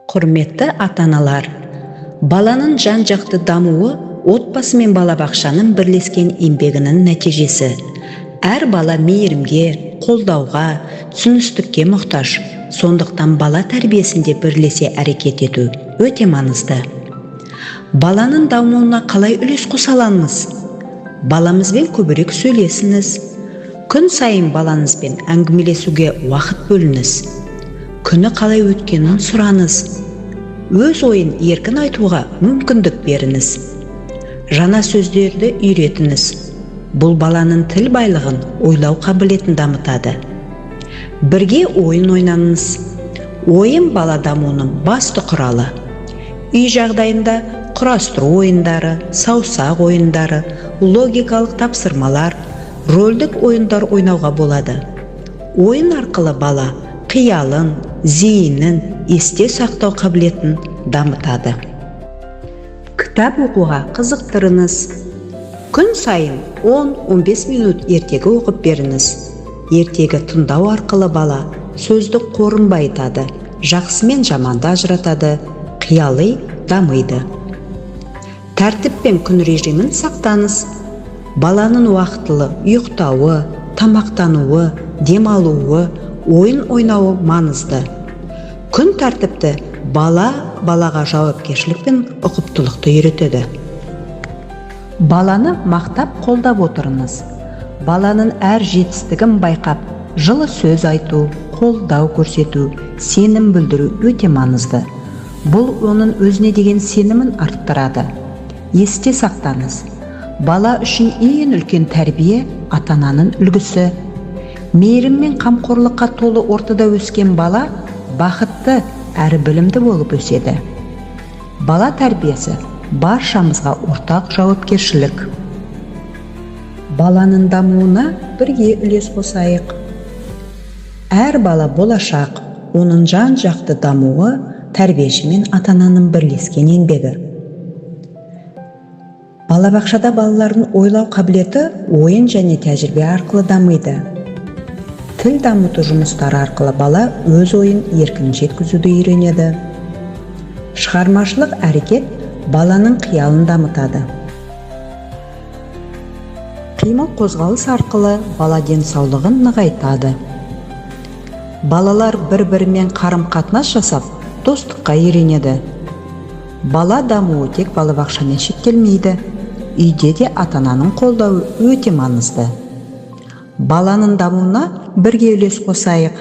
Құрметті ата-аналар, баланың жан-жақты дамуы отбасы мен балабақшаның бірлескен еңбегінің нәтижесі. Әр бала мейірімге, қолдауға, түсіністікке мұқтаж. Сондықтан бала тәрбиесінде бірлесе әрекет ету өте маңызды. Баланың дамуына қалай үлес қоса аламыз? Баламызбен көбірек сөйлесіңіз. Күн сайын балаңызбен әңгімелесуге уақыт бөліңіз. Күні қалай өткенін сұраңыз. Өз ойын еркін айтуға мүмкіндік беріңіз. Жаңа сөздерді үйретіңіз. Бұл баланың тіл байлығын, ойлау қабілетін дамытады. Бірге ойын ойнаңыз. Ойын бала дамуының басты құралы. Үй жағдайында құрастыру ойындары, саусақ ойындары, логикалық тапсырмалар, рөлдік ойындар ойнауға болады. Ойын арқылы бала қиялын, зейінін, есте сақтау қабілетін дамытады. Кітап оқуға қызықтырыңыз. Күн сайын 10-15 минут ертегі оқып беріңіз. Ертегі тыңдау арқылы бала сөздік қорын байытады, жақсы мен жаманды ажыратады, қиялы дамиды. Тәртіп пен күн режимін сақтаңыз. Баланың уақытылы ұйықтауы, тамақтануы, демалуы, ойын ойнауы маңызды. Күн тәртіпті балаға жауапкершілік пен ұқыптылықты үйретеді. Баланы мақтап қолдап отырыңыз. Баланың әр жетістігін байқап, жылы сөз айту, қолдау көрсету, сенім білдіру өте маңызды. Бұл оның өзіне деген сенімін арттырады. Есте сақтаңыз. Бала үшін ең үлкен тәрбие ата-ананың үлгісі. Мейірім мен қамқорлыққа толы ортада өскен бала бақытты әрі білімді болып өседі. Бала тәрбиесі баршамызға ортақ жауапкершілік. Баланың дамуына бірге үлес қосайық. Әр бала болашақ, оның жан-жақты дамуы тәрбиеші мен ата-ананың бірлескен еңбегі. Балабақшада балалардың ойлау қабілеті ойын және тәжірибе арқылы дамиды. Тіл дамыту жұмыстары арқылы бала өз ойын еркін жеткізуді үйренеді. Шығармашылық әрекет баланың қиялын дамытады. Қимыл қозғалыс арқылы бала денсаулығын нығайтады. Балалар бір-бірімен қарым-қатынас жасап, достыққа үйренеді. Бала дамуы тек балабақшамен шектелмейді. Үйде де ата-ананың қолдауы өте маңызды. Баланың дамуына бірге үлес қосайық.